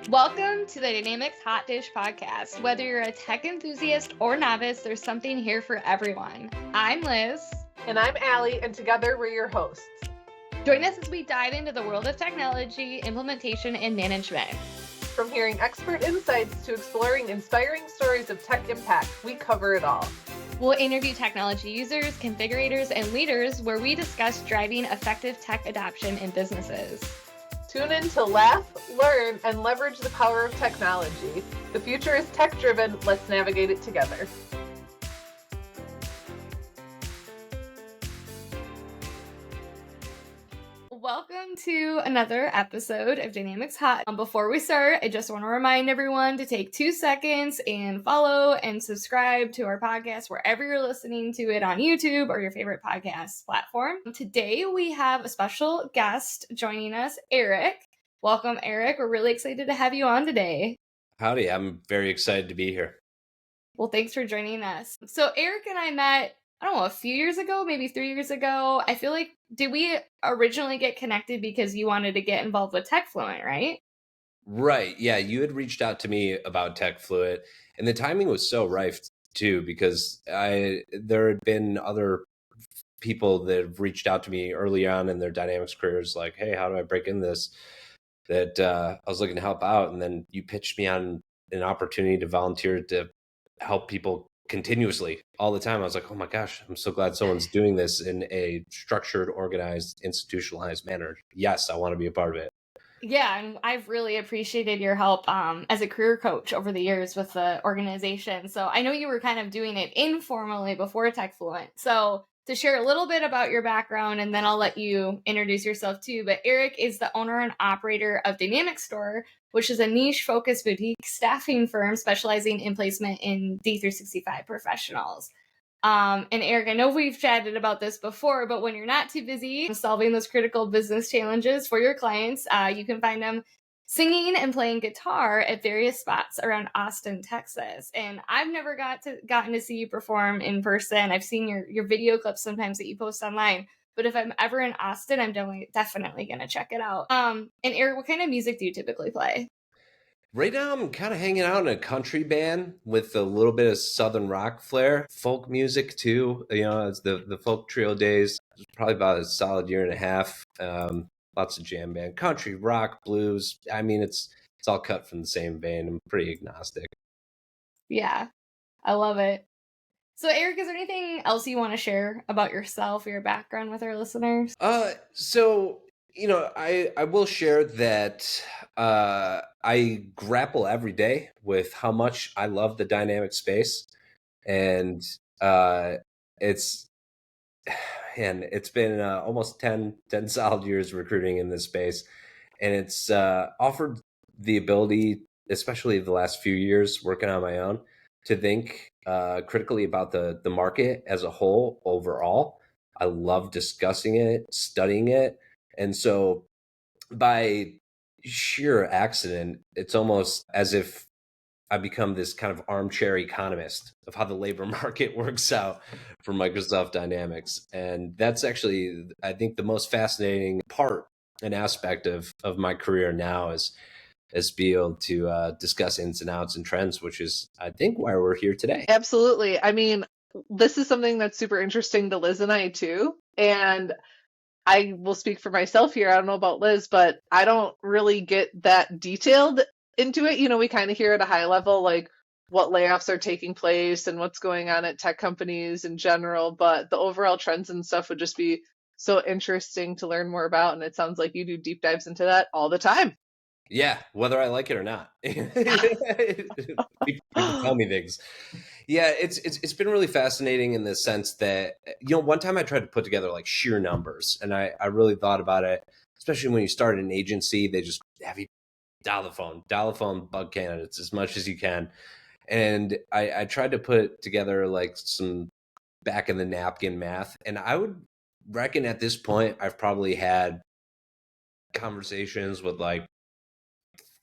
Welcome to the Dynamics Hot Dish Podcast. Whether you're a tech enthusiast or novice, there's something here for everyone. I'm Liz. And I'm Allie, and together we're your hosts. Join us as we dive into the world of technology, implementation, and management. From hearing expert insights to exploring inspiring stories of tech impact, we cover it all. We'll interview technology users, configurators, and leaders where we discuss driving effective tech adoption in businesses. Tune in to laugh, learn, and leverage the power of technology. The future is tech-driven. Let's navigate it together. Welcome to another episode of Dynamics Hot. Before we start, I just want to remind everyone to take 2 seconds and follow and subscribe to our podcast wherever you're listening to it on YouTube or your favorite podcast platform. Today, we have a special guest joining us, Eric. Welcome, Eric. We're really excited to have you on today. Howdy, I'm very excited to be here. Well, thanks for joining us. So Eric and I met, I don't know, a few years ago, maybe 3 years ago. I feel like, did we originally get connected because you wanted to get involved with TechFluent, right? Right. Yeah, you had reached out to me about TechFluent, and the timing was so rife too, because there had been other people that have reached out to me early on in their Dynamics careers, like, hey, how do I break in this? That I was looking to help out, and then you pitched me on an opportunity to volunteer to help people continuously all the time. I was like, oh my gosh, I'm so glad someone's doing this in a structured, organized, institutionalized manner. Yes, I want to be a part of it. Yeah, and I've really appreciated your help as a career coach over the years with the organization. So I know you were kind of doing it informally before TechFluent. So to share a little bit about your background, and then I'll let you introduce yourself too. But Eric is the owner and operator of Dynamics Store, which is a niche-focused boutique staffing firm specializing in placement in D365 professionals. And Eric, I know we've chatted about this before, but when you're not too busy solving those critical business challenges for your clients, you can find them singing and playing guitar at various spots around Austin, Texas. And I've never gotten to see you perform in person. I've seen your video clips sometimes that you post online. But if I'm ever in Austin, I'm definitely going to check it out. And Eric, what kind of music do you typically play? Right now, I'm kind of hanging out in a country band with a little bit of Southern rock flair, folk music too. You know, it's the folk trio days. It's probably about a solid year and a half. Lots of jam band, country, rock, blues. I mean, it's all cut from the same vein. I'm pretty agnostic. Yeah, I love it. So, Eric, is there anything else you want to share about yourself or your background with our listeners? So, you know, I will share that I grapple every day with how much I love the dynamic space, and it's been almost 10 solid years recruiting in this space, and it's offered the ability, especially the last few years working on my own, to think critically about the market as a whole overall. I love discussing it, studying it. And so by sheer accident, it's almost as if I become this kind of armchair economist of how the labor market works out for Microsoft Dynamics. And that's actually, I think, the most fascinating part and aspect of my career now is be able to discuss ins and outs and trends, which is, I think, why we're here today. Absolutely. I mean, this is something that's super interesting to Liz and I too. And I will speak for myself here. I don't know about Liz, but I don't really get that detailed into it. You know, we kind of hear at a high level, like what layoffs are taking place and what's going on at tech companies in general. But the overall trends and stuff would just be so interesting to learn more about. And it sounds like you do deep dives into that all the time. Yeah, whether I like it or not. People tell me things. Yeah, it's been really fascinating in the sense that, you know, one time I tried to put together like sheer numbers, and I really thought about it, especially when you start an agency, they just have you dial the phone, bug candidates as much as you can. And I tried to put together like some back in the napkin math, and I would reckon at this point I've probably had conversations with like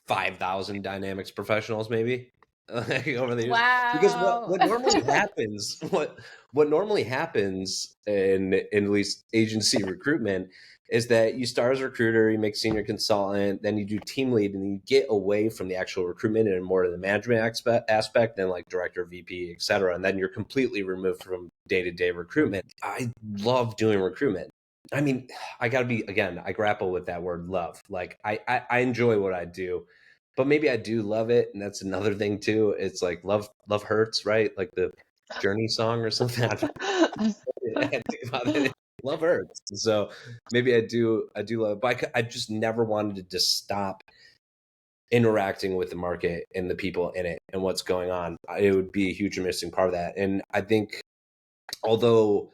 5,000 Dynamics professionals maybe over the years. Wow. Because what normally happens, what normally happens in at least agency recruitment is that you start as a recruiter, you make senior consultant, then you do team lead, and you get away from the actual recruitment and more of the management aspect, then like director, VP, et cetera. And then you're completely removed from day-to-day recruitment. I love doing recruitment. I mean, I gotta be, again, I grapple with that word love. Like I enjoy what I do, but maybe I do love it. And that's another thing too. It's like love hurts, right? Like the Journey song or something. I think about it. Love hurts. So maybe I do love it, but I just never wanted to stop interacting with the market and the people in it and what's going on. It would be a huge missing part of that. And I think, although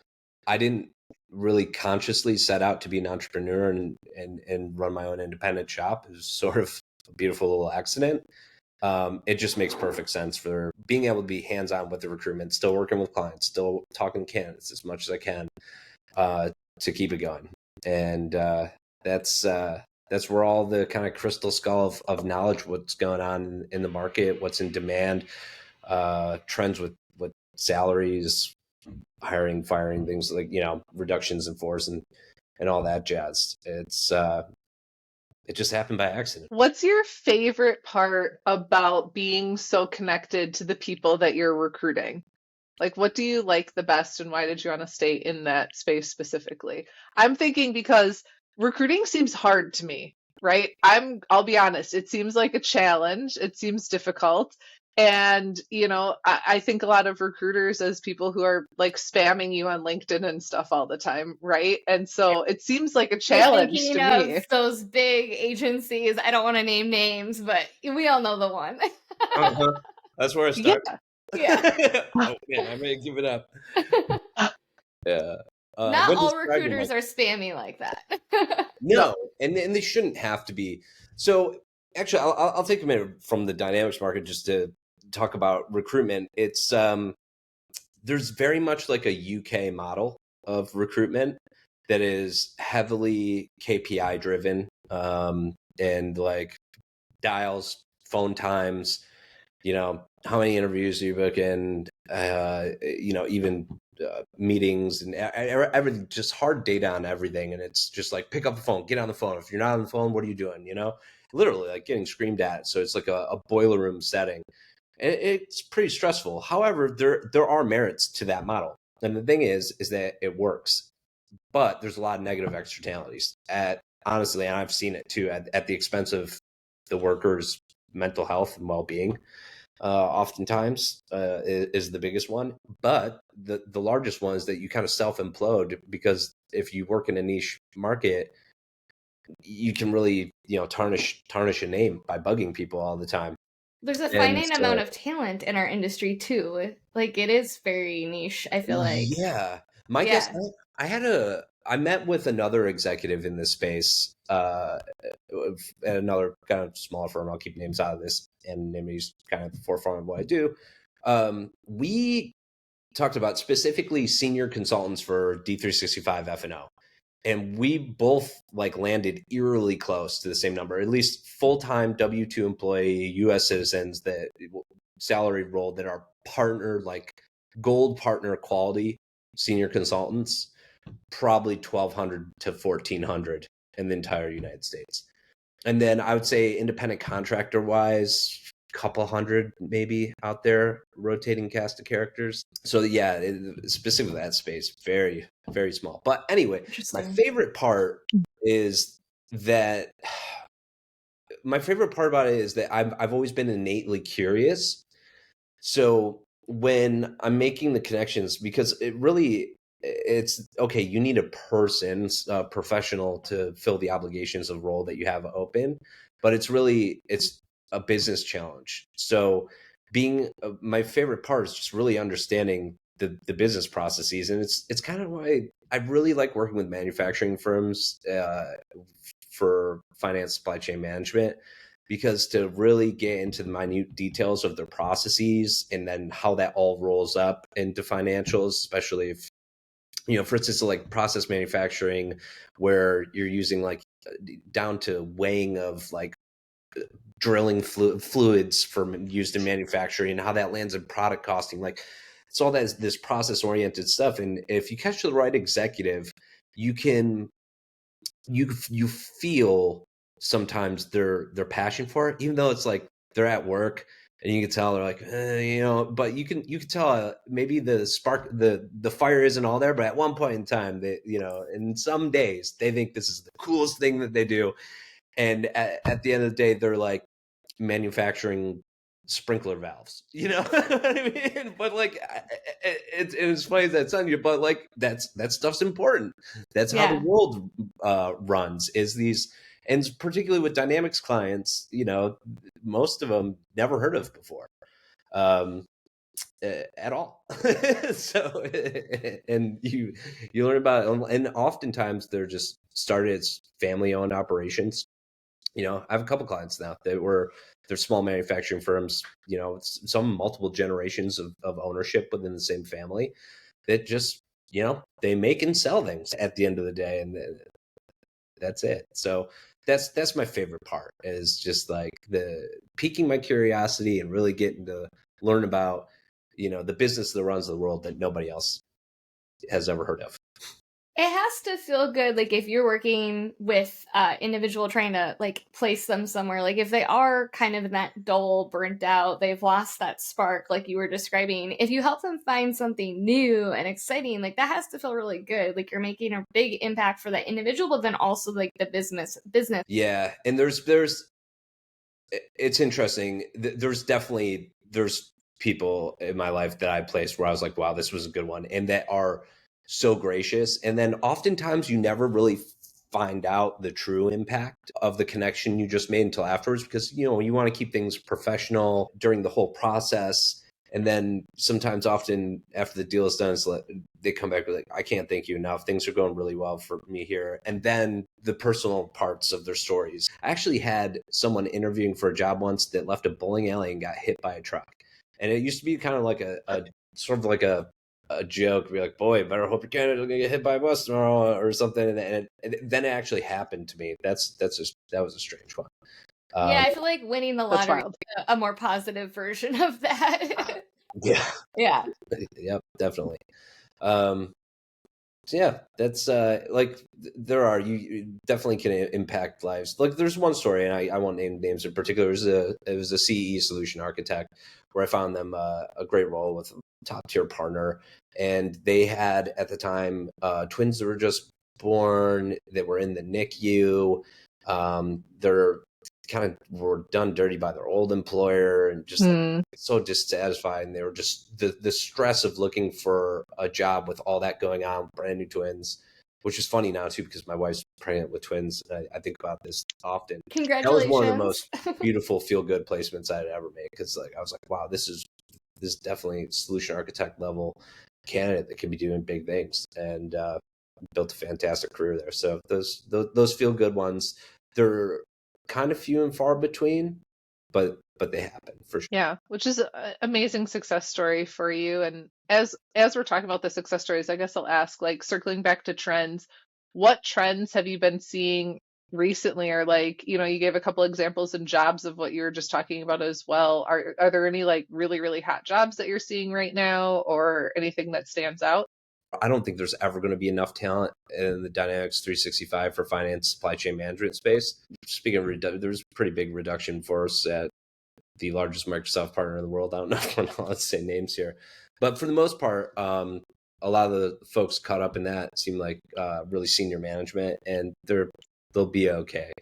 I didn't really consciously set out to be an entrepreneur and run my own independent shop, it was sort of a beautiful little accident. It just makes perfect sense for being able to be hands-on with the recruitment, still working with clients, still talking to candidates as much as I can, to keep it going. And that's where all the kind of crystal skull of knowledge, what's going on in the market, what's in demand, trends with salaries, hiring, firing, things like, reductions in force and all that jazz. It just happened by accident. What's your favorite part about being so connected to the people that you're recruiting? Like, what do you like the best, and why did you want to stay in that space specifically? I'm thinking because recruiting seems hard to me, right? I'll be honest, it seems like a challenge. It seems difficult. And, I think a lot of recruiters as people who are like spamming you on LinkedIn and stuff all the time, right? And so it seems like a challenge to me. Those big agencies. I don't want to name names, but we all know the one. That's where I start. Yeah. Oh man, I may give it up. Yeah. Not all recruiters are spammy like that. No, and they shouldn't have to be. So actually, I'll take a minute from the dynamics market just to talk about recruitment. It's there's very much like a UK model of recruitment that is heavily KPI driven, and like dials, phone times, how many interviews are you booking, even meetings and everything, just hard data on everything. And it's just like, pick up the phone, get on the phone. If you're not on the phone, what are you doing? Literally like getting screamed at. So it's like a boiler room setting. And it's pretty stressful. However, there are merits to that model. And the thing is that it works, but there's a lot of negative externalities honestly, and I've seen it too, at the expense of the workers' mental health and well-being. Oftentimes is the biggest one, but the largest one is that you kind of self-implode, because if you work in a niche market, you can really tarnish a name by bugging people all the time. There's a finite amount of talent in our industry too. Like, it is very niche, I feel like. Yeah. My guess, I met with another executive in this space at another kind of small firm. I'll keep names out of this, and he's kind of the forefront of what I do. We talked about specifically senior consultants for D365 F&O. And we both like landed eerily close to the same number, at least full-time W-2 employee U.S. citizens that salary role that are partner, like gold partner quality senior consultants, probably 1,200 to 1,400 in the entire United States. And then I would say independent contractor wise, couple hundred maybe out there, rotating cast of characters. So yeah, specifically that space, very, very small. But anyway, my favorite part is that I've always been innately curious. So when I'm making the connections, because it's okay, you need a person, a professional to fill the obligations of role that you have open, but it's a business challenge. So my favorite part is just really understanding the business processes. And it's kind of why I really like working with manufacturing firms for finance, supply chain management, because to really get into the minute details of their processes and then how that all rolls up into financials, especially if, for instance, like process manufacturing, where you're using like down to weighing of like drilling fluids used in manufacturing, and how that lands in product costing. Like, it's all this process oriented stuff. And if you catch the right executive, you can you feel sometimes their passion for it, even though it's like they're at work and you can tell they're like, but you can tell maybe the spark, the fire isn't all there, but at one point in time, they, in some days they think this is the coolest thing that they do, and at the end of the day, they're like manufacturing sprinkler valves, what I mean? But like, it's funny as that sounds, but like that stuff's important. That's how the Yeah. world runs. Is these, and particularly with Dynamics clients, most of them never heard of before, at all. So, and you learn about it, and oftentimes they're just started as family-owned operations. I have a couple clients now they're small manufacturing firms, some multiple generations of ownership within the same family that just, they make and sell things at the end of the day. And that's it. So that's my favorite part, is just like the piquing my curiosity and really getting to learn about, the business that runs the world that nobody else has ever heard of. It has to feel good, like if you're working with individual trying to like place them somewhere, like if they are kind of in that dull, burnt out, they've lost that spark like you were describing, if you help them find something new and exciting, like that has to feel really good, like you're making a big impact for that individual, but then also like the business. Yeah. And there's it's interesting. There's people in my life that I placed where I was like, wow, this was a good one, and that are so gracious. And then oftentimes you never really find out the true impact of the connection you just made until afterwards, because you want to keep things professional during the whole process. And then often after the deal is done, they come back with like, I can't thank you enough. Things are going really well for me here. And then the personal parts of their stories. I actually had someone interviewing for a job once that left a bowling alley and got hit by a truck. And it used to be kind of like a sort of like a joke, be like, boy, better hope your candidate's gonna get hit by a bus tomorrow or something. And then it actually happened to me. That was a strange one. Yeah, I feel like winning the lottery is a more positive version of that. Yeah. Yeah. Yep, definitely. So yeah, that's like you definitely can impact lives. Like there's one story, and I won't name names in particular. It was a CE solution architect where I found them a great role with a top tier partner, and they had at the time twins that were just born that were in the NICU. They're kind of were done dirty by their old employer and just like, so dissatisfied. And they were just the stress of looking for a job with all that going on, brand new twins, which is funny now too, because my wife's pregnant with twins. And I think about this often. Congratulations. That was one of the most beautiful feel good placements I'd ever made. Cause like, I was like, wow, this is definitely solution architect level candidate that can be doing big things, and built a fantastic career there. So those feel good ones, they're kind of few and far between, but they happen for sure. Yeah, which is an amazing success story for you. And as we're talking about the success stories, I guess I'll ask, like, circling back to trends, what trends have you been seeing recently? Or like, you gave a couple examples in jobs of what you were just talking about as well. Are there any like really, really hot jobs that you're seeing right now, or anything that stands out? I don't think there's ever going to be enough talent in the Dynamics 365 for finance supply chain management space. Speaking of there's a pretty big reduction force at the largest Microsoft partner in the world. I don't know if we're not allowed to say names here, but for the most part, a lot of the folks caught up in that seem like really senior management, and they'll be okay.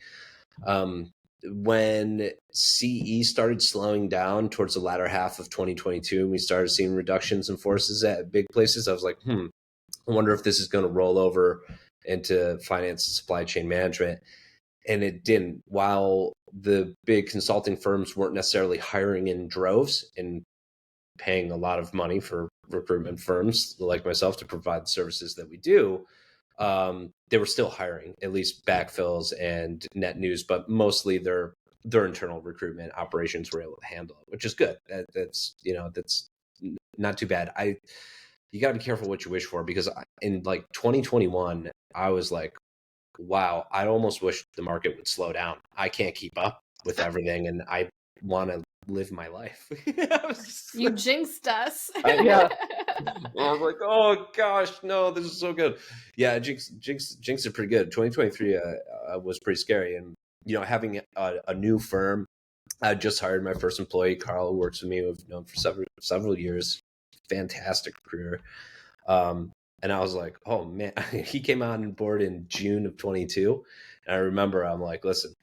When CE started slowing down towards the latter half of 2022, and we started seeing reductions in forces at big places, I was like, I wonder if this is going to roll over into finance and supply chain management. And it didn't. While the big consulting firms weren't necessarily hiring in droves and paying a lot of money for recruitment firms like myself to provide the services that we do, they were still hiring, at least backfills and net news, but mostly their internal recruitment operations were able to handle it, which is good. That's not too bad. You got to be careful what you wish for, because in like 2021, I was like, wow, I almost wish the market would slow down. I can't keep up with everything, and I want to live my life. I was You jinxed us. Yeah. I was like, oh gosh, no, this is so good. Yeah, jinx are pretty good. 2023 was pretty scary, and having a new firm. I just hired my first employee, Carl, who works with me. We've known for several years. Fantastic career. And I was like, oh man, he came on board in June of 22. And I remember I'm like, listen,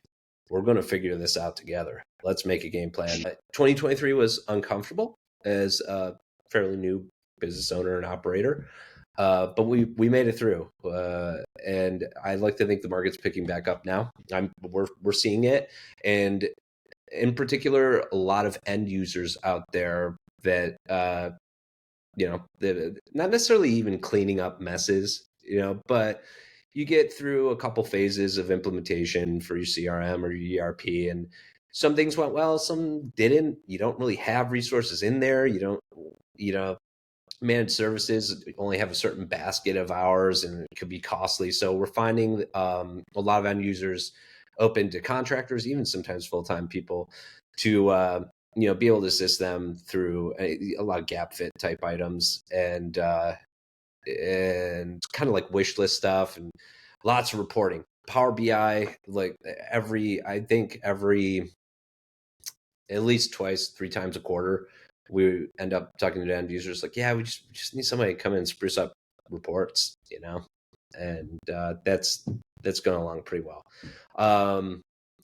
we're going to figure this out together. Let's make a game plan. 2023 was uncomfortable as a fairly new business owner and operator. But we made it through. And I like to think the market's picking back up now. We're seeing it. And in particular, a lot of end users out there that, that not necessarily even cleaning up messes, but you get through a couple phases of implementation for your CRM or your ERP, and some things went well, some didn't. You don't really have resources in there. You don't, managed services only have a certain basket of hours, and it could be costly. So we're finding a lot of end users open to contractors, even sometimes full-time people, to be able to assist them through a lot of gap fit type items and kind of like wish list stuff and lots of reporting. Power BI, like I think every at least twice, 3 times a quarter, we end up talking to end users like, yeah, we just need somebody to come in and spruce up reports, and that's going along pretty well.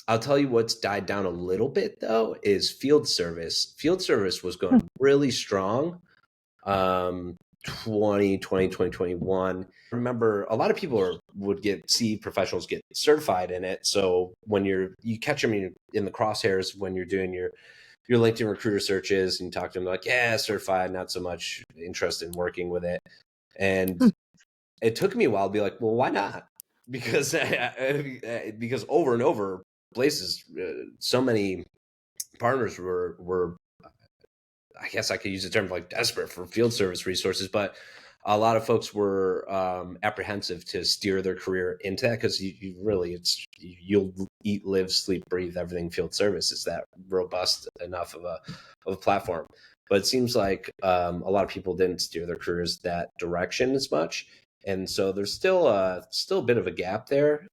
I'll tell you what's died down a little bit though is field service. Field service was going really strong. 2020, 2021. I remember a lot of people would see professionals get certified in it. So when you catch them in the crosshairs when you're doing your LinkedIn recruiter searches and you talk to them like, yeah, certified, not so much interested in working with it. And it took me a while to be like, well, why not? Because over and over places, so many partners were I guess I could use the term like desperate for field service resources, but a lot of folks were apprehensive to steer their career into that because you'll eat, live, sleep, breathe everything field service. Is that robust enough of a platform? But it seems like a lot of people didn't steer their careers that direction as much, and so there's still a bit of a gap there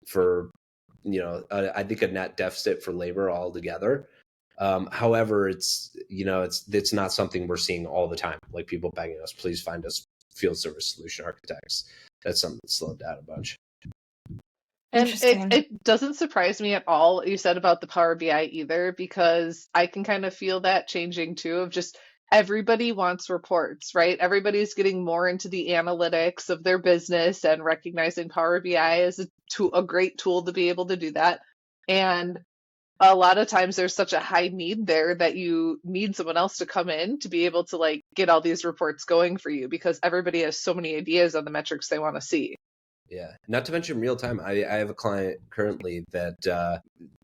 for I think a net deficit for labor altogether. However, it's not something we're seeing all the time. Like people begging us, please find us field service solution architects. That's something that slowed down a bunch. And it doesn't surprise me at all what you said about the Power BI either, because I can kind of feel that changing too, of just everybody wants reports, right? Everybody's getting more into the analytics of their business and recognizing Power BI as a great tool to be able to do that. And a lot of times there's such a high need there that you need someone else to come in to be able to like get all these reports going for you because everybody has so many ideas on the metrics they want to see. Yeah. Not to mention real time. I have a client currently that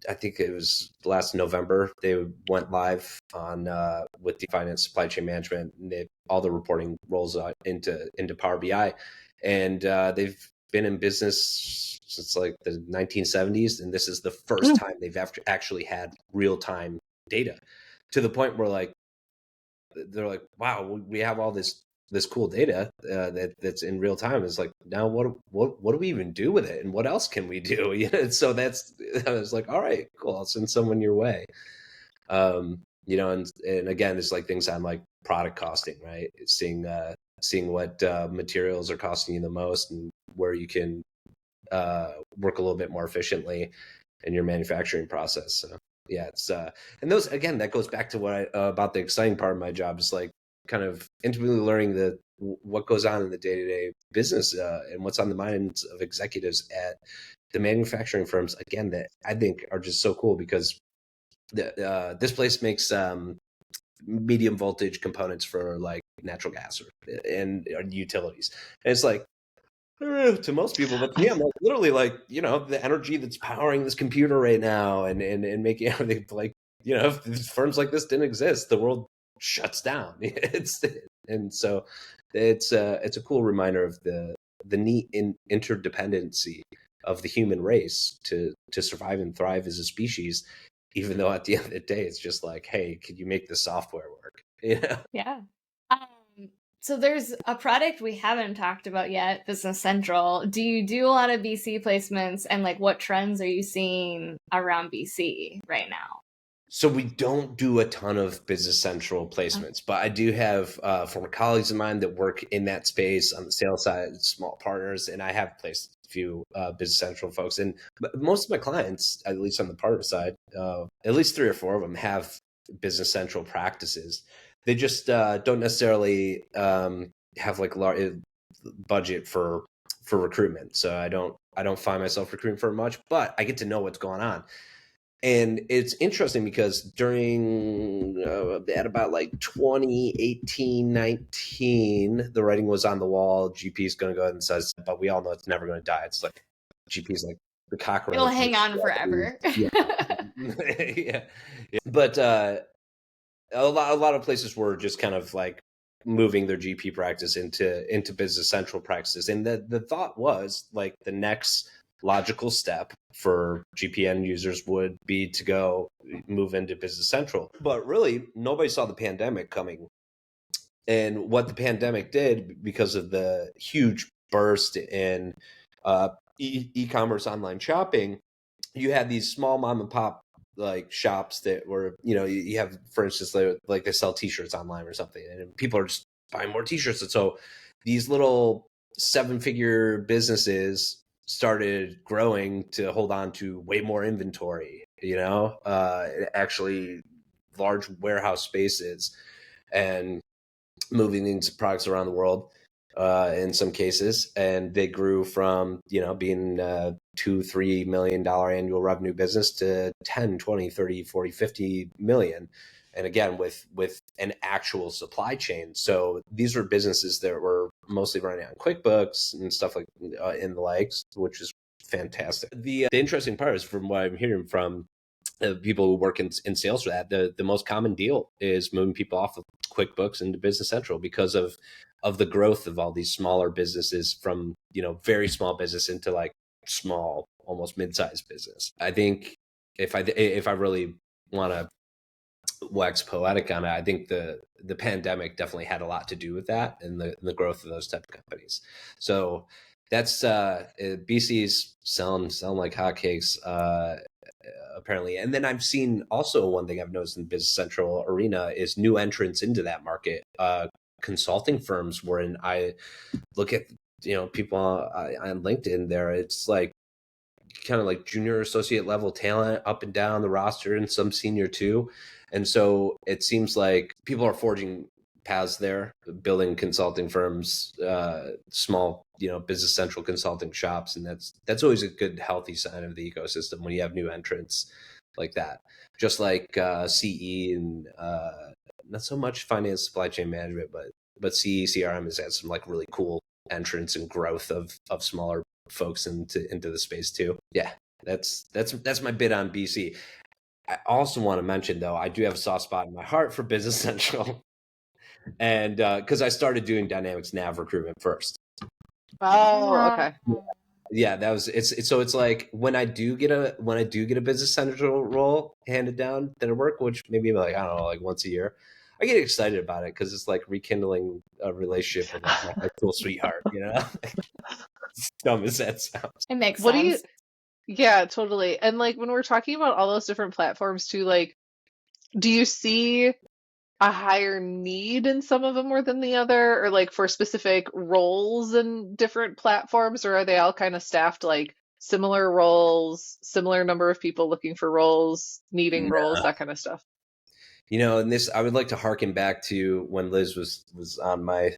I think it was last November. They went live on with the finance supply chain management, and all the reporting rolls into Power BI. And they've been in business since like the 1970s. And this is the first time they've actually had real time data, to the point where they're like, wow, we have all this cool data that's in real time. It's like, now what do we even do with it, and what else can we do? So I was like, all right, cool, I'll send someone your way. And again, it's like things on like product costing, right? Seeing what materials are costing you the most and where you can work a little bit more efficiently in your manufacturing process. So yeah, it's and those, again, that goes back to what about the exciting part of my job is like kind of intimately learning what goes on in the day-to-day business and what's on the minds of executives at the manufacturing firms, again, that I think are just so cool because this place makes medium voltage components for like natural gas and utilities. And it's like, to most people, but to me, I'm like, literally like, the energy that's powering this computer right now and making everything like, if firms like this didn't exist, the world shuts down. So it's a cool reminder of the neat interdependency of the human race to survive and thrive as a species even though at the end of the day, it's just like, hey, could you make the software work? You know? Yeah. So there's a product we haven't talked about yet, Business Central. Do you do a lot of BC placements, and like what trends are you seeing around BC right now? So we don't do a ton of Business Central placements, but I do have former colleagues of mine that work in that space on the sales side, small partners, and I have placed a few Business Central folks. And most of my clients, at least on the partner side, at least 3 or 4 of them have Business Central practices. They just don't necessarily have like large budget for recruitment. So I don't find myself recruiting for much, but I get to know what's going on. And it's interesting because during at about like 2018, 19, the writing was on the wall. GP is going to go ahead and says, but we all know it's never going to die. It's like GP is like the cockroach. It'll hang on forever. Yeah. Yeah. But a lot of places were just kind of like moving their GP practice into Business Central practices. And the thought was like the next logical step for GPN users would be to go move into Business Central. But really, nobody saw the pandemic coming. And what the pandemic did, because of the huge burst in e-commerce online shopping, you had these small mom and pop like shops that were, you have, for instance, like they sell t-shirts online or something, and people are just buying more t-shirts. And so these little 7-figure businesses started growing to hold on to way more inventory, actually large warehouse spaces, and moving these products around the world in some cases. And they grew from, being $2-3 million annual revenue business to 10, 20, 30, 40, 50 million. And again, with an actual supply chain. So these were businesses that were mostly running on QuickBooks and stuff like in the likes, which is fantastic. The interesting part is, from what I'm hearing from people who work in sales for that, the most common deal is moving people off of QuickBooks into Business Central because of the growth of all these smaller businesses, from very small business into like small, almost mid-sized business. I think if I really want to wax poetic on it, I think the pandemic definitely had a lot to do with that, and the growth of those type of companies. So that's BC's selling like hotcakes apparently. And then I've seen also, one thing I've noticed in the Business Central arena is new entrants into that market. Consulting firms were in. I look at people on LinkedIn there. It's like kind of like junior associate level talent up and down the roster, and some senior too. And so it seems like people are forging paths there, building consulting firms, small, Business Central consulting shops. And that's always a good, healthy sign of the ecosystem when you have new entrants like that. Just like CE and not so much finance, supply chain management, but CE, CRM has had some like really cool entrance and growth of smaller folks into the space too. Yeah, that's my bit on BC. I also want to mention, though, I do have a soft spot in my heart for Business Central, and because I started doing Dynamics Nav recruitment first. Oh, okay. Yeah, that was it's like when I do get a Business Central role handed down that I work, which maybe like, I don't know, like once a year, I get excited about it because it's like rekindling a relationship with like my high school sweetheart, As dumb as that sounds. It makes sense. Yeah, totally. And like when we're talking about all those different platforms too, like, do you see a higher need in some of them more than the other, or like for specific roles in different platforms, or are they all kind of staffed like similar roles, similar number of people looking for roles, needing roles, that kind of stuff? And this, I would like to harken back to when Liz was on my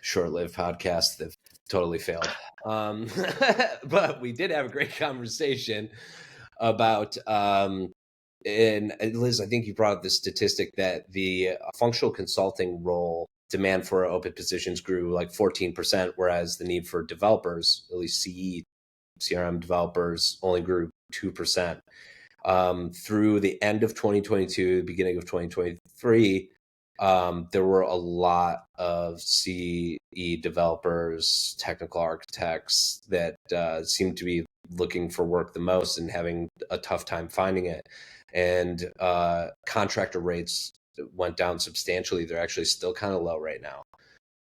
short-lived podcast that totally failed. But we did have a great conversation about, and Liz, I think you brought up the statistic that the functional consulting role demand for open positions grew like 14%, whereas the need for developers, at least CE, CRM developers, only grew 2%. Through the end of 2022, beginning of 2023, there were a lot of CE developers, technical architects that seemed to be looking for work the most and having a tough time finding it. and contractor rates went down substantially. They're actually still kind of low right now.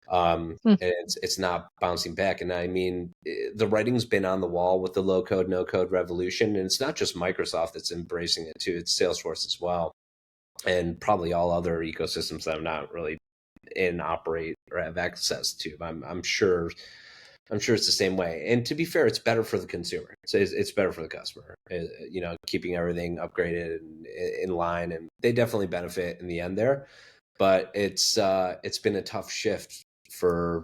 And it's not bouncing back. And I mean, the writing's been on the wall with the low code, no code revolution. And it's not just Microsoft that's embracing it too. It's Salesforce as well. And probably all other ecosystems that I'm not really in operate or have access to. I'm sure it's the same way. And to be fair, it's better for the consumer. So it's better for the customer, you know, keeping everything upgraded and in line. And they definitely benefit in the end there. But it's been a tough shift for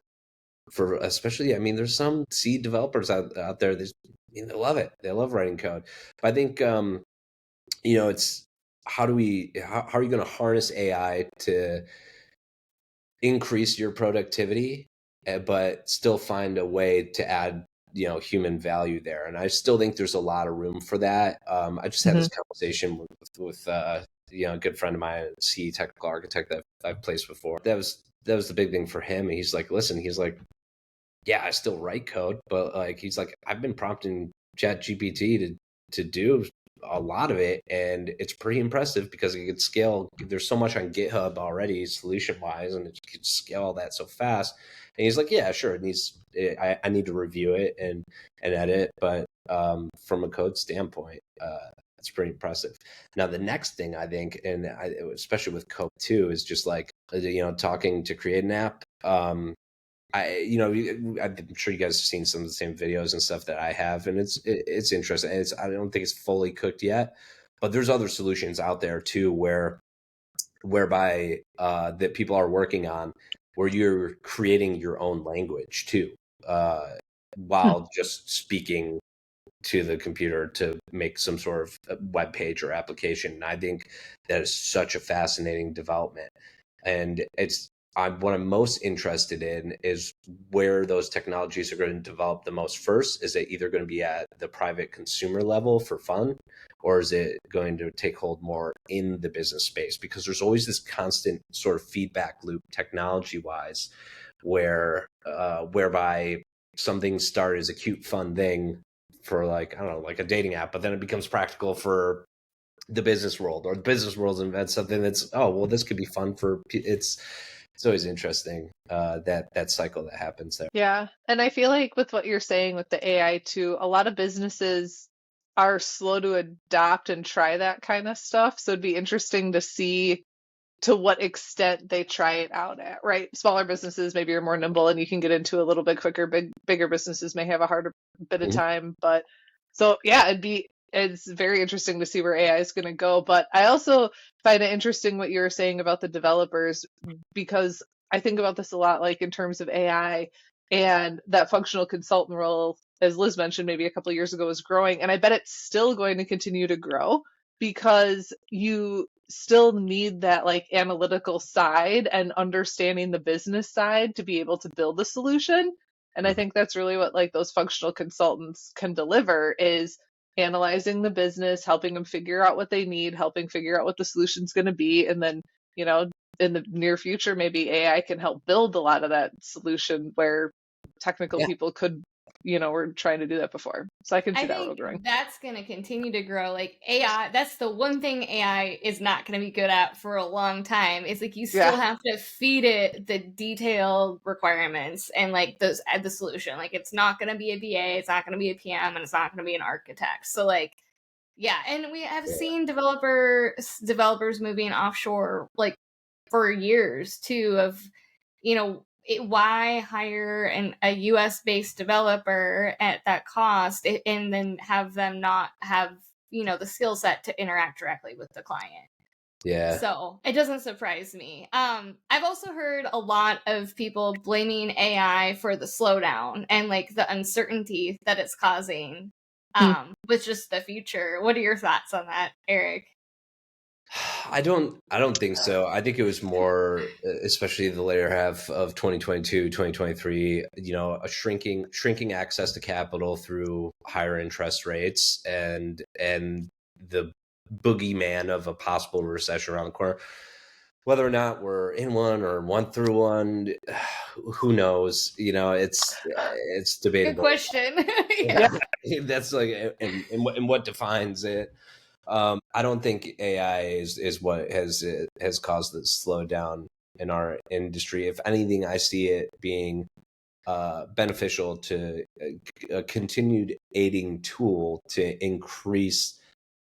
especially, I mean, there's some seed developers out there that, you know, they love it. They love writing code. But I think, you know, it's how are you going to harness AI to increase your productivity, but still find a way to add, you know, human value there? And I still think there's a lot of room for that. I just had this conversation with you know, a good friend of mine, a technical architect that I've placed before. That was the big thing for him. And he's like, listen, he's like, yeah, I still write code, but like, he's like, I've been prompting ChatGPT to do a lot of it, and it's pretty impressive because it can scale. There's so much on GitHub already, solution wise, and it can scale all that so fast. And he's like, yeah, sure, I need to review it and edit, but from a code standpoint, it's pretty impressive. Now, the next thing I think, and especially with Cope too, is just like, you know, talking to create an app. You know, I'm sure you guys have seen some of the same videos and stuff that I have, and it's interesting. I don't think it's fully cooked yet, but there's other solutions out there too, whereby that people are working on, where you're creating your own language too, while just speaking to the computer to make some sort of web page or application. And I think that is such a fascinating development, and what I'm most interested in is where those technologies are going to develop the most first. Is it either going to be at the private consumer level for fun, or is it going to take hold more in the business space? Because there's always this constant sort of feedback loop technology wise, whereby something started as a cute, fun thing for, like, I don't know, like a dating app, but then it becomes practical for the business world, or the business world invents something that's, oh, well, this could be fun for it's always interesting, that cycle that happens there. Yeah. And I feel like with what you're saying with the AI too, a lot of businesses are slow to adopt and try that kind of stuff. So it'd be interesting to see to what extent they try it out at, right? Smaller businesses maybe are more nimble and you can get into a little bit quicker. Bigger businesses may have a harder bit of time. But so yeah, it's very interesting to see where AI is going to go. But I also find it interesting what you were saying about the developers, because I think about this a lot, like in terms of AI, and that functional consultant role, as Liz mentioned, maybe a couple of years ago, was growing. And I bet it's still going to continue to grow, because you still need that like analytical side and understanding the business side to be able to build a solution. And I think that's really what like those functional consultants can deliver, is analyzing the business, helping them figure out what they need, helping figure out what the solution's going to be. And then, you know, in the near future, maybe AI can help build a lot of that solution where technical people could, you know, were trying to do that before. So I can see that role growing. That's going to continue to grow. Like AI, that's the one thing AI is not going to be good at for a long time. It's like you still have to feed it the detailed requirements and like the solution. Like it's not going to be a VA, it's not going to be a PM, and it's not going to be an architect. So like, yeah, and we have seen developers moving offshore like for years too, of, you know, why hire a US based developer at that cost and then have them not have, you know, the skill set to interact directly with the client. Yeah. So it doesn't surprise me. I've also heard a lot of people blaming AI for the slowdown and like the uncertainty that it's causing with just the future. What are your thoughts on that, Eric? I don't think so. I think it was more, especially the later half of 2022, 2023, you know, a shrinking access to capital through higher interest rates and the boogeyman of a possible recession around the corner. Whether or not we're in one or one through one, who knows? You know, it's debatable. Good question. Yeah. That's like, and what defines it. I don't think AI is what has caused the slowdown in our industry. If anything, I see it being beneficial to a continued aiding tool to increase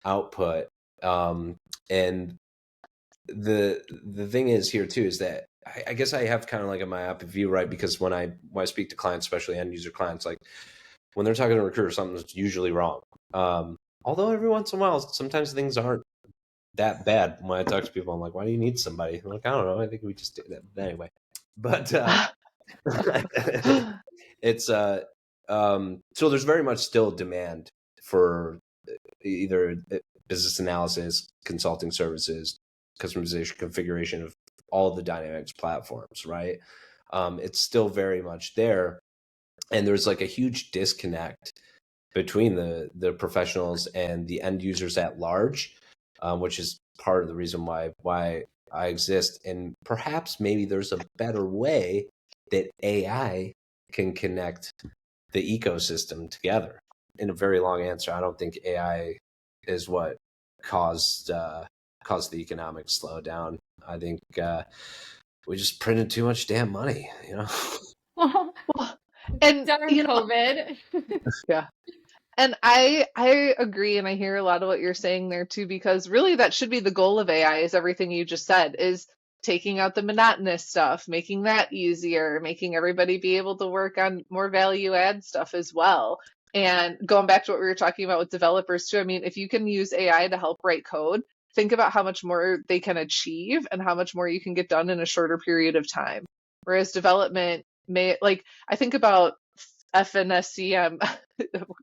output. And the thing is here too is that I guess I have kind of like a myopic view, right? Because when I speak to clients, especially end user clients, like when they're talking to a recruiter, something's usually wrong. Although every once in a while, sometimes things aren't that bad. When I talk to people, I'm like, why do you need somebody? I'm like, I don't know. I think we just did that anyway. But it's so there's very much still demand for either business analysis, consulting services, customization, configuration of all of the Dynamics platforms, right? It's still very much there. And there's like a huge disconnect between the professionals and the end users at large, which is part of the reason why I exist. And perhaps maybe there's a better way that AI can connect the ecosystem together. In a very long answer, I don't think AI is what caused the economic slowdown. I think we just printed too much damn money, you know. And Darn COVID. yeah. And I agree, and I hear a lot of what you're saying there too, because really that should be the goal of AI, is everything you just said, is taking out the monotonous stuff, making that easier, making everybody be able to work on more value add stuff as well. And going back to what we were talking about with developers too, I mean, if you can use AI to help write code, think about how much more they can achieve and how much more you can get done in a shorter period of time. Whereas development I think about FNSCM,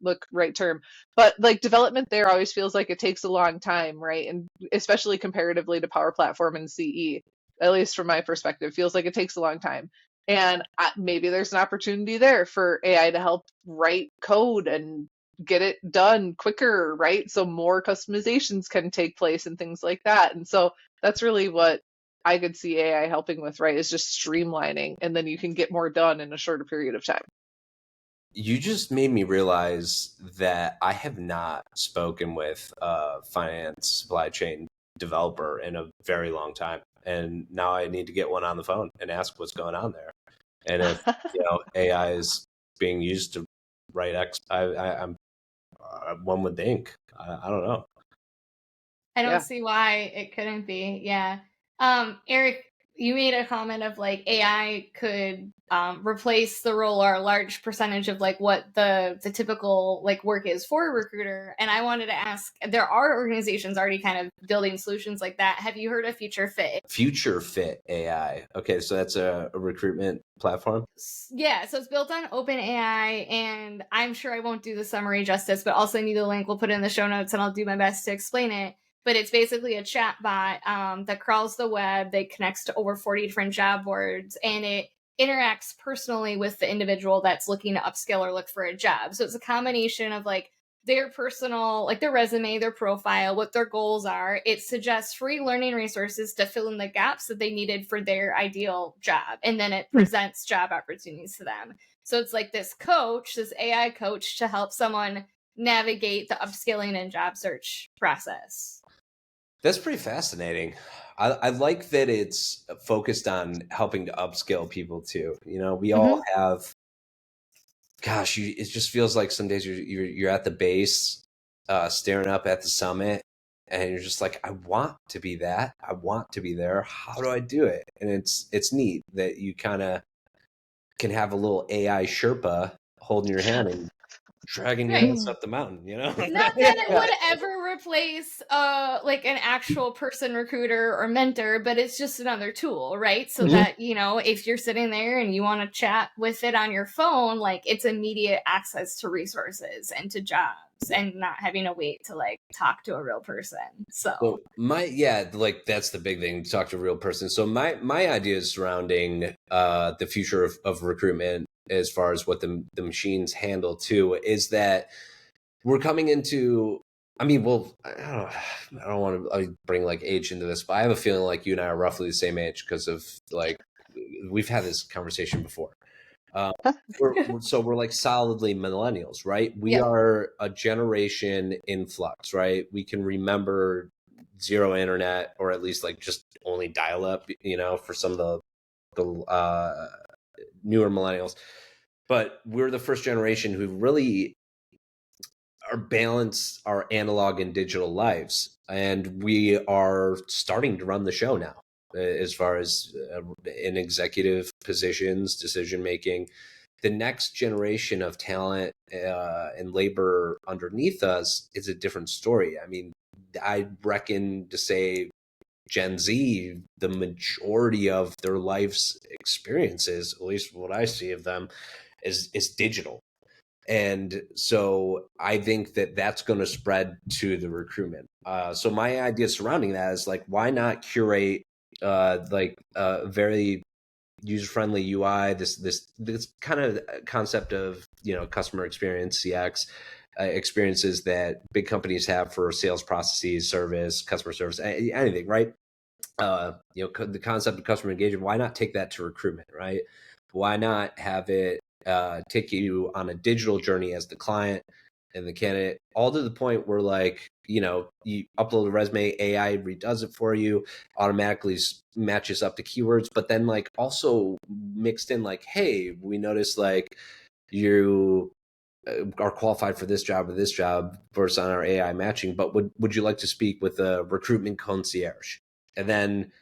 look, right term, but like development there always feels like it takes a long time, right? And especially comparatively to Power Platform and CE, at least from my perspective, feels like it takes a long time. And maybe there's an opportunity there for AI to help write code and get it done quicker, right? So more customizations can take place and things like that. And so that's really what I could see AI helping with, right? Is just streamlining, and then you can get more done in a shorter period of time. You just made me realize that I have not spoken with a finance supply chain developer in a very long time. And now I need to get one on the phone and ask what's going on there. And if, AI is being used to write I'm one would think. I don't know. I don't see why it couldn't be. Yeah. Eric, you made a comment of like AI could replace the role or a large percentage of like what the typical like work is for a recruiter. And I wanted to ask, there are organizations already kind of building solutions like that. Have you heard of Future Fit? Future Fit AI. Okay, so that's a recruitment platform? Yeah, so it's built on OpenAI, and I'm sure I won't do the summary justice, but I'll send you the link. We'll put it in the show notes, and I'll do my best to explain it. But it's basically a chat bot that crawls the web, that connects to over 40 different job boards, and it interacts personally with the individual that's looking to upskill or look for a job. So it's a combination of like their personal, like their resume, their profile, what their goals are. It suggests free learning resources to fill in the gaps that they needed for their ideal job. And then it presents job opportunities to them. So it's like this coach, this AI coach, to help someone navigate the upskilling and job search process. That's pretty fascinating. I like that it's focused on helping to upskill people too. We all have, gosh, it just feels like some days you're at the base, staring up at the summit, and you're just like, I want to be that. I want to be there. How do I do it? And it's neat that you kind of can have a little AI Sherpa holding your hand and dragging your ass up the mountain, Not that it would ever replace like an actual person recruiter or mentor, but it's just another tool, right? So that, if you're sitting there and you want to chat with it on your phone, like it's immediate access to resources and to jobs and not having to wait to like talk to a real person. So that's the big thing, to talk to a real person. So my ideas surrounding the future of recruitment, as far as what the machines handle too, is that we're coming into, I don't want to bring like age into this, but I have a feeling like you and I are roughly the same age because of like, we've had this conversation before. We're like solidly millennials, right? We Yep. are a generation in flux, right? We can remember zero internet, or at least like just only dial up, for some of the newer millennials. But we're the first generation who really are balance our analog and digital lives, and we are starting to run the show now, as far as in executive positions, decision making. The next generation of talent and labor underneath us is a different story. I mean, I reckon to say Gen Z, the majority of their life's experiences, at least what I see of them, is digital. And so I think that that's going to spread to the recruitment. So my idea surrounding that is like, why not curate like a very user-friendly UI, this kind of concept of, customer experience, CX, experiences that big companies have for sales processes, service, customer service, anything, right? The concept of customer engagement, why not take that to recruitment, right? Why not have it take you on a digital journey as the client and the candidate, all to the point where, like, you upload a resume, AI redoes it for you, automatically matches up the keywords, but then like also mixed in like, hey, we noticed like you are qualified for this job or this job versus on our AI matching, but would you like to speak with a recruitment concierge? And then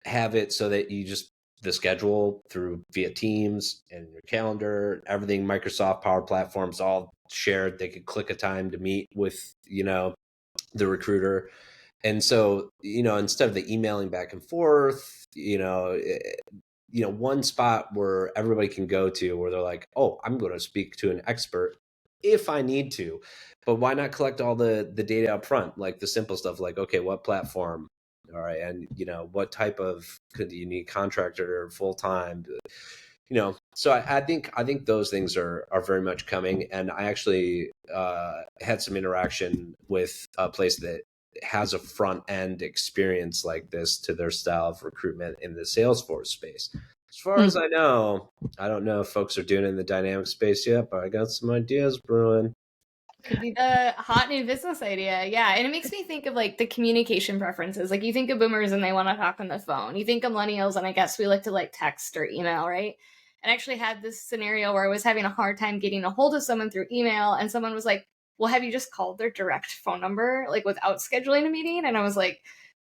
have it so that you just the schedule through via Teams and your calendar, everything Microsoft Power Platforms all shared. They could click a time to meet with, the recruiter. And so, instead of the emailing back and forth, one spot where everybody can go to where they're like, oh, I'm going to speak to an expert if I need to. But why not collect all the data up front, like the simple stuff, like, okay, what platform? All right. And, what type of, could you need contractor or full time? So I think those things are very much coming. And I actually had some interaction with a place that has a front end experience like this to their style of recruitment in the Salesforce space. As far as I know, I don't know if folks are doing it in the dynamic space yet, but I got some ideas brewing. Could be the hot new business idea. Yeah. And it makes me think of like the communication preferences. Like you think of boomers and they want to talk on the phone. You think of millennials and I guess we like to like text or email, right? And I actually had this scenario where I was having a hard time getting a hold of someone through email and someone was like, well, have you just called their direct phone number like without scheduling a meeting? And I was like,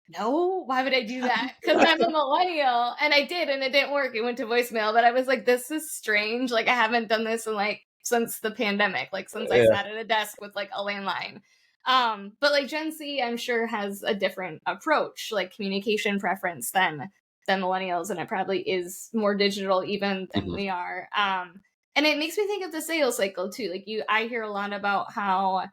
no, why would I do that? Because I'm a millennial. And I did, and it didn't work. It went to voicemail, but I was like, this is strange. Like I haven't done this in like since the pandemic, like since I sat at a desk with like a landline. But like Gen Z, I'm sure has a different approach, like communication preference than millennials, and it probably is more digital even than we are. And it makes me think of the sales cycle too. Like I hear a lot about how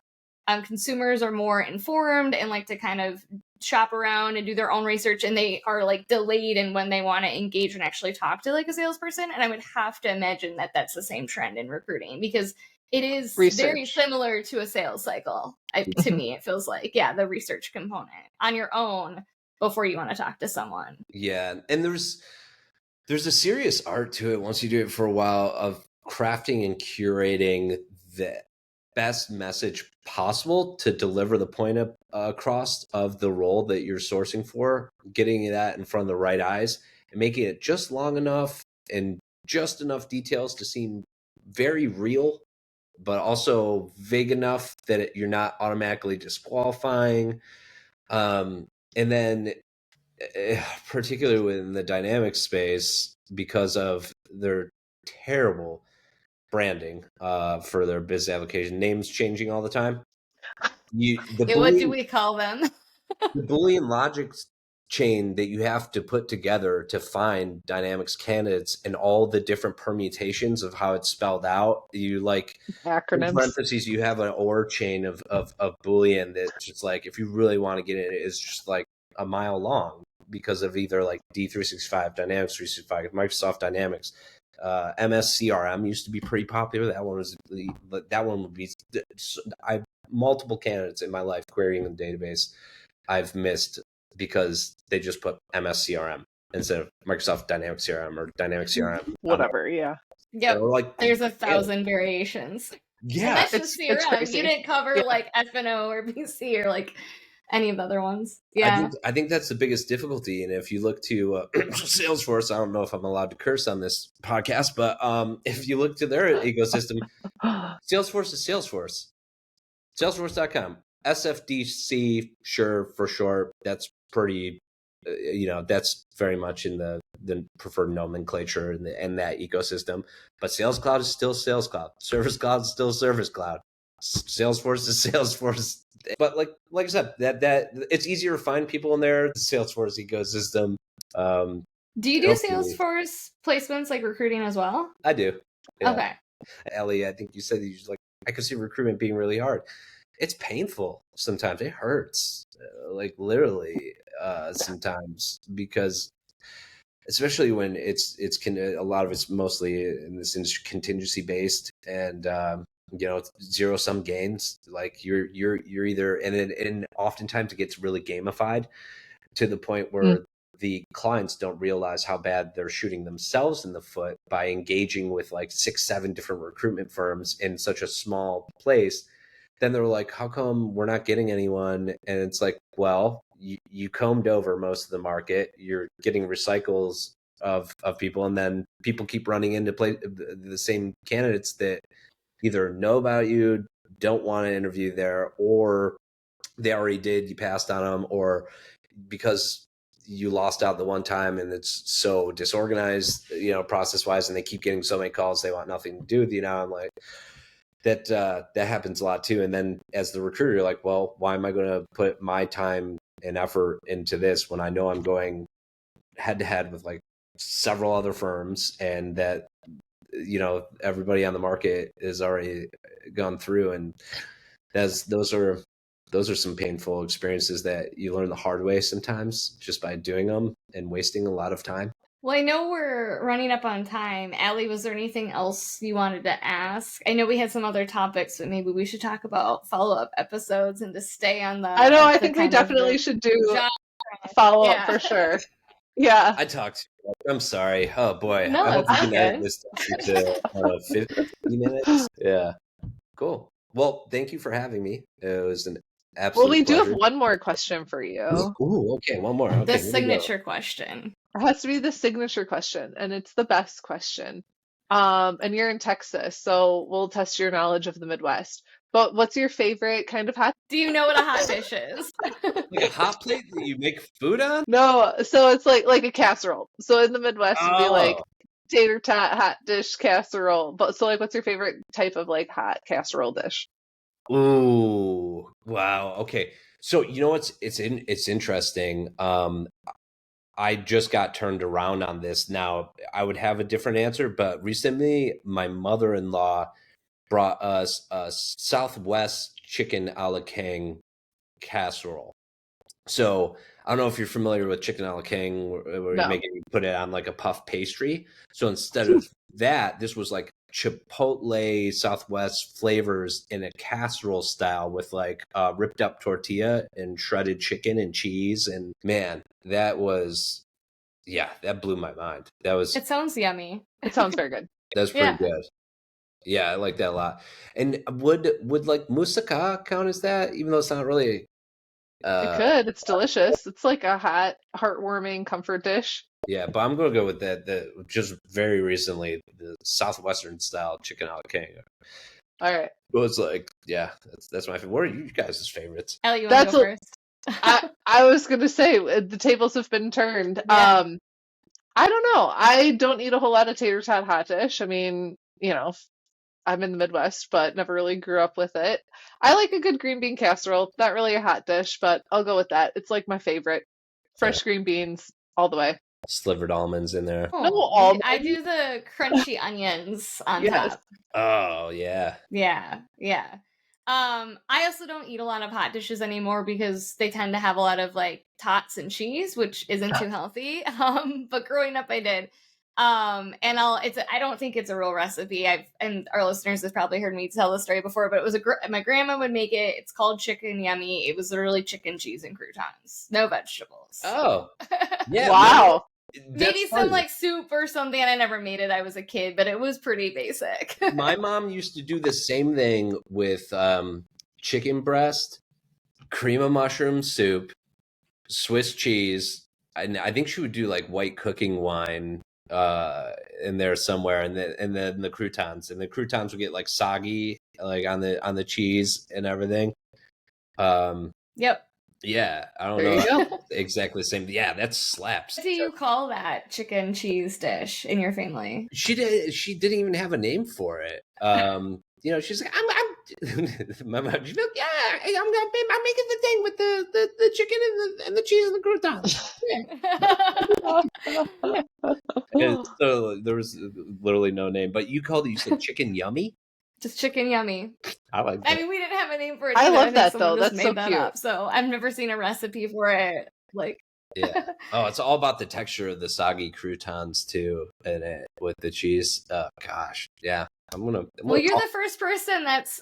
consumers are more informed and like to kind of shop around and do their own research, and they are like delayed in when they want to engage and actually talk to like a salesperson. And I would have to imagine that that's the same trend in recruiting because it is very similar to a sales cycle. To me, it feels like, yeah, the research component on your own before you want to talk to someone. Yeah. And there's a serious art to it once you do it for a while of crafting and curating the best message possible to deliver the point across of the role that you're sourcing for, getting that in front of the right eyes and making it just long enough and just enough details to seem very real, but also vague enough that you're not automatically disqualifying. And then particularly within the dynamic space, because of their terrible branding for their business application, names changing all the time. What do we call them? The Boolean logic chain that you have to put together to find Dynamics candidates and all the different permutations of how it's spelled out. You like acronyms. In parentheses, you have an OR chain of Boolean that's just like, if you really want to get in it, it's just like a mile long because of either like D365, Dynamics 365, Microsoft Dynamics. MS CRM used to be pretty popular. That one would be. I've multiple candidates in my life querying the database I've missed because they just put MS CRM instead of Microsoft Dynamics CRM or Dynamics CRM. Whatever, yeah. Yep. Or like There's 1,000 variations. yeah, And that's it's just CRM. crazy. You didn't cover Yeah. like F&O or BC or like any of the other ones. Yeah. I think that's the biggest difficulty. And if you look to Salesforce, I don't know if I'm allowed to curse on this podcast, but if you look to their ecosystem, Salesforce is Salesforce. Salesforce.com. SFDC, sure, for sure. That's pretty, that's very much in the preferred nomenclature and that ecosystem. But Sales Cloud is still Sales Cloud. Service Cloud is still Service Cloud. Salesforce is Salesforce. But like I said, that it's easier to find people in there. The Salesforce ecosystem. Do you do Salesforce placements like recruiting as well? I do. Yeah. Okay. Ellie, I think you said you like, I could see recruitment being really hard. It's painful sometimes. It hurts, like literally sometimes, because especially when a lot of it's mostly in this industry contingency based, and it's zero sum gains. Like you're either and oftentimes it gets really gamified to the point where the clients don't realize how bad they're shooting themselves in the foot by engaging with like 6-7 different recruitment firms in such a small place. Then they're like, how come we're not getting anyone? And it's like, well, you combed over most of the market. You're getting recycles of people, and then people keep running into the same candidates that either know about you, don't want to interview there, or they already did, you passed on them, or because you lost out the one time and it's so disorganized, process wise, and they keep getting so many calls, they want nothing to do with you now. I'm like, that happens a lot too. And then as the recruiter, you're like, well, why am I going to put my time and effort into this when I know I'm going head to head with like several other firms, and that everybody on the market is already gone through, and those are some painful experiences that you learn the hard way sometimes just by doing them and wasting a lot of time. Well, I know we're running up on time. Allie, was there anything else you wanted to ask? I know we had some other topics, but maybe we should talk about follow-up episodes and to stay on the... I know, I think we definitely should do a follow-up for sure. Yeah. I talked. I'm sorry. Oh boy. No, I hope we it's can edit this to 50 minutes. Yeah. Cool. Well, thank you for having me. It was an absolute Well, we pleasure. do have one more question for you. Ooh, okay, one more. Okay, the signature question. It has to be the signature question, and it's the best question. And you're in Texas, so we'll test your knowledge of the Midwest. But what's your favorite kind of hot? Do you know what a hot dish is? Like a hot plate that you make food on? No, so it's like a casserole. So in the Midwest, it'd be like tater tot, hot dish, casserole. But so like, what's your favorite type of like hot casserole dish? Ooh, wow. Okay, so you know what's it's interesting. I just got turned around on this. Now I would have a different answer, but recently my mother-in-law brought us a Southwest chicken a la king casserole. So I don't know if you're familiar with chicken a la king, where No. you put it on like a puff pastry. So instead of that, this was like Chipotle Southwest flavors in a casserole style with like ripped up tortilla and shredded chicken and cheese. And man, that was, that blew my mind. It sounds yummy. It sounds very good. That's pretty good. Yeah, I like that a lot. And would like moussaka count as that, even though it's not really? It could. It's delicious. It's like a hot, heartwarming comfort dish. Yeah, but I'm going to go with that. Just very recently, the Southwestern style chicken a la king. All right. It was like, that's my favorite. What are you guys' favorites? Ellie, you want to go first? I was going to say, the tables have been turned. Yeah. I don't know. I don't eat a whole lot of tater tot hot dish. I mean, I'm in the Midwest, but never really grew up with it. I like a good green bean casserole. Not really a hot dish, but I'll go with that. It's like my favorite. Fresh green beans all the way. Slivered almonds in there. No almonds. I do the crunchy onions on top. Oh, yeah. Yeah. I also don't eat a lot of hot dishes anymore because they tend to have a lot of like tots and cheese, which isn't too healthy. But growing up I did. And I don't think it's a real recipe. And our listeners have probably heard me tell the story before, but it was my grandma would make it. It's called Chicken Yummy. It was literally chicken, cheese, and croutons. No vegetables. Oh, yeah. Wow. Maybe some like soup or something. I never made it. I was a kid, but it was pretty basic. My mom used to do the same thing with chicken breast, cream of mushroom soup, Swiss cheese, and I think she would do like white cooking wine in there somewhere, and then the croutons, and the croutons would get like soggy like on the cheese and everything. Yep. Yeah, I don't There know you go. exactly the same. Yeah, that slaps. What do you call that chicken cheese dish in your family? She didn't even have a name for it. You know, she's like, I'm my mom, she's like, yeah, I'm making the thing with the chicken and the cheese and the croutons. And so there was literally no name, but you said chicken yummy. Just chicken yummy. I like that. I mean, we didn't have a name for it. I either. love think that, someone though. just That's so made that cute. up. So I've never seen a recipe for it. Like, Yeah. Oh, it's all about the texture of the soggy croutons too, and it with the cheese. Oh gosh, yeah. well, you're the first person that's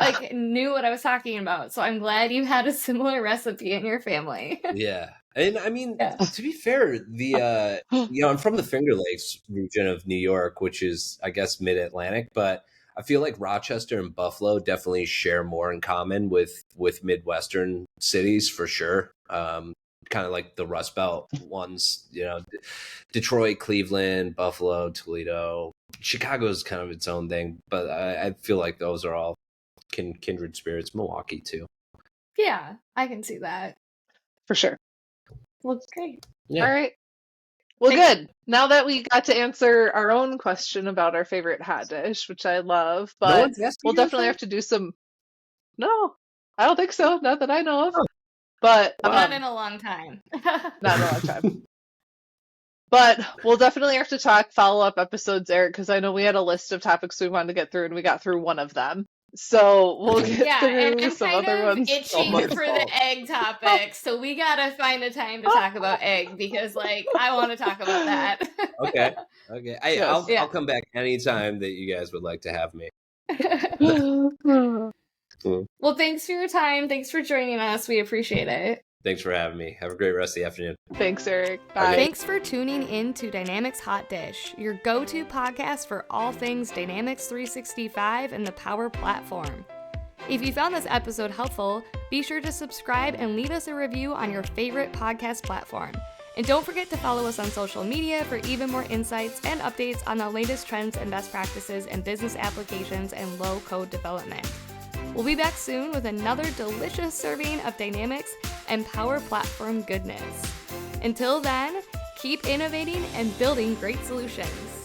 like knew what I was talking about. So I'm glad you had a similar recipe in your family. Yeah. And I mean, Yeah. to be fair, the you know, I'm from the Finger Lakes region of New York, which is, I guess, mid-Atlantic, but I feel like Rochester and Buffalo definitely share more in common with Midwestern cities for sure. Kind of like the Rust Belt ones, you know, Detroit, Cleveland, Buffalo, Toledo. Chicago's kind of its own thing, but I feel like those are all kindred spirits. Milwaukee too. Yeah, I can see that. For sure. Looks great. Yeah. All right. Well, Thanks. good. Now that we got to answer our own question about our favorite hot dish, which I love, No but one's asked you we'll your definitely thing? have to do some. No, I don't think so. Not that I know of. Oh. But Not in a long time. not in a long time. But we'll definitely have to talk follow-up episodes, Eric, because I know we had a list of topics we wanted to get through, and we got through one of them. So we'll get Yeah, and through I'm some kind other of ones. itching my for fault. the egg topic, so we gotta find a time to talk about egg because, like, I want to talk about that. Okay. Yes. Yeah. I'll come back anytime that you guys would like to have me. Well, thanks for your time. Thanks for joining us. We appreciate it. Thanks for having me. Have a great rest of the afternoon. Thanks, Eric. Bye. Thanks for tuning in to Dynamics Hot Dish, your go-to podcast for all things Dynamics 365 and the Power Platform. If you found this episode helpful, be sure to subscribe and leave us a review on your favorite podcast platform. And don't forget to follow us on social media for even more insights and updates on the latest trends and best practices in business applications and low-code development. We'll be back soon with another delicious serving of Dynamics and Power Platform goodness. Until then, keep innovating and building great solutions.